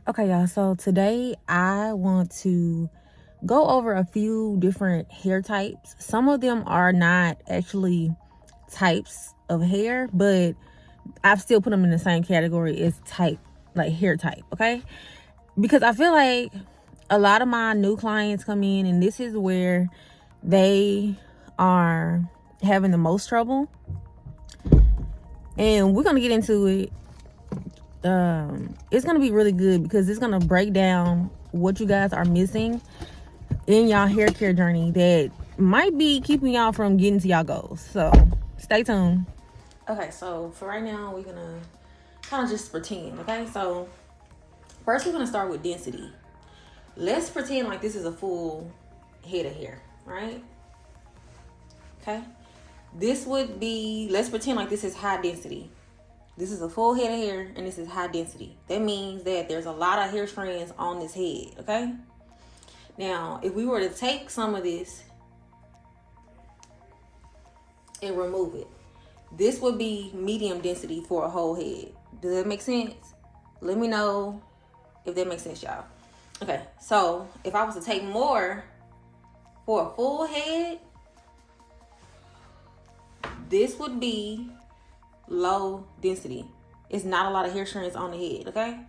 Okay, y'all, so today I want to go over a few different hair types. Some of them are not actually types of hair, but I've still put them in the same category as type, like hair type, okay? Because I feel like a lot of my new clients come in and this is where they are having the most trouble. And we're going to get into it. It's going to be really good because it's going to break down what you guys are missing in y'all hair care journey that might be keeping y'all from getting to y'all goals. So stay tuned. Okay, so for right now, we're gonna kind of just pretend. Okay, so first we're gonna start with density. Let's pretend like this is a full head of hair, right? Okay, this would be, let's pretend like this is high density. This is a full head of hair and this is high density. That means that there's a lot of hair strands on this head, okay? Now, if we were to take some of this and remove it, this would be medium density for a whole head. Does that make sense? Let me know if that makes sense, y'all. Okay, so if I was to take more for a full head, this would be low density. It's not a lot of hair strands on the head, okay?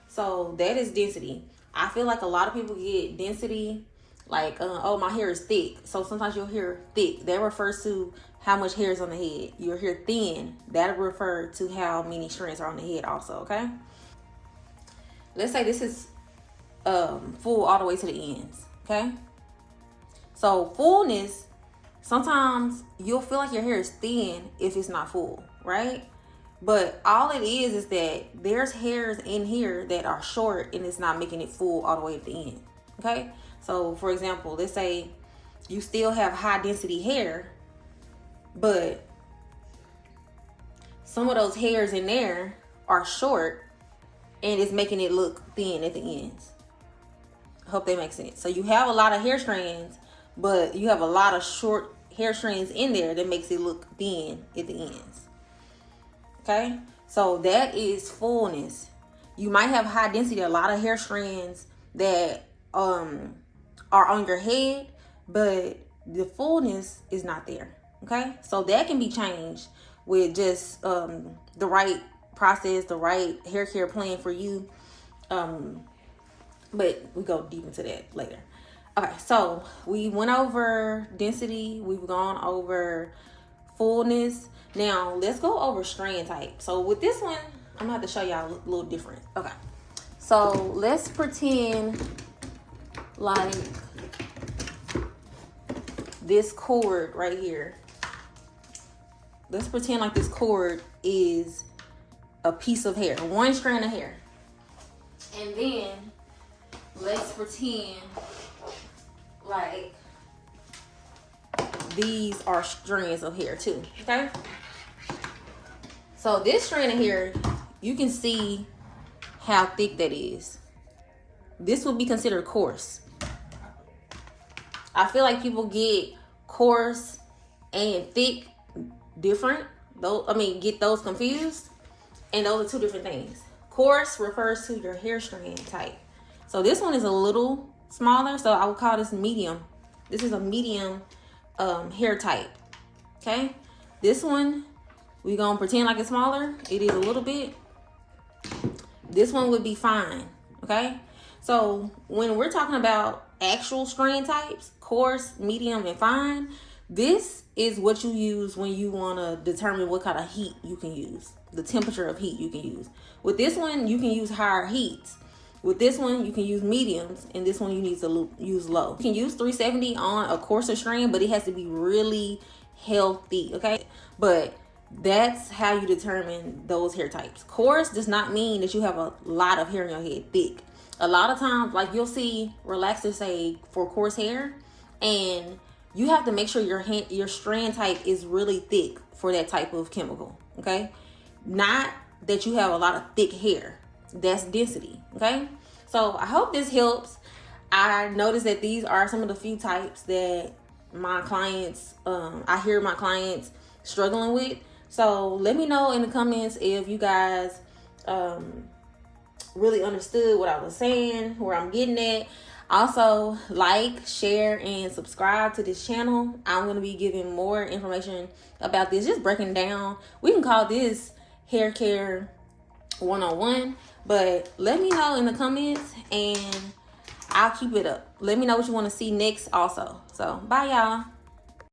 So that is density. I feel like a lot of people get density like, oh, my hair is thick. So sometimes you'll hear thick. That refers to how much hair is on the head. You'll hear thin. That'll refer to how many strands are on the head also, okay? Let's say this is full all the way to the ends, okay? So fullness, sometimes you'll feel like your hair is thin if it's not full, right? But all it is that there's hairs in here that are short and it's not making it full all the way at the end, okay? So for example, let's say you still have high density hair, but some of those hairs in there are short and it's making it look thin at the ends. I hope that makes sense. So you have a lot of hair strands, but you have a lot of short hair strands in there that makes it look thin at the ends. Okay, so that is fullness. You might have high density, a lot of hair strands that are on your head, but the fullness is not there. Okay, so that can be changed with just the right process, the right hair care plan for you. But we go deep into that later. Okay, so we went over density, we've gone over fullness. Now let's go over strand type. So with this one, I'm gonna have to show y'all a little different. Okay, so let's pretend like this cord right here. Let's pretend like this cord is a piece of hair, one strand of hair. And then let's pretend like these are strands of hair too, okay? So this strand of hair, you can see how thick that is. This would be considered coarse. I feel like people get coarse and thick different. Get those confused. And those are two different things. Coarse refers to your hair strand type. So this one is a little smaller, so I would call this medium. This is a medium hair type. Okay, this one we gonna pretend like it's smaller. It is a little bit. This one would be fine. Okay, so when we're talking about actual strand types, coarse, medium, and fine, this is what you use when you want to determine what kind of heat you can use, the temperature of heat you can use. With this one, you can use higher heats. With this one, you can use mediums, and this one you need to use low. You can use 370 on a coarser strand, but it has to be really healthy, okay? But that's how you determine those hair types. Coarse does not mean that you have a lot of hair in your head. Thick. A lot of times, like you'll see relaxers say for coarse hair, and you have to make sure your strand type is really thick for that type of chemical, okay? Not that you have a lot of thick hair. That's density, okay? So I hope this helps. I noticed that these are some of the few types that my clients, I hear my clients struggling with. So let me know in the comments if you guys really understood what I was saying, where I'm getting at. Also, like, share, and subscribe to this channel. I'm going to be giving more information about this, just breaking down. We can call this hair care 101, but let me know in the comments and I'll keep it up. Let me know what you want to see next also. So, bye y'all.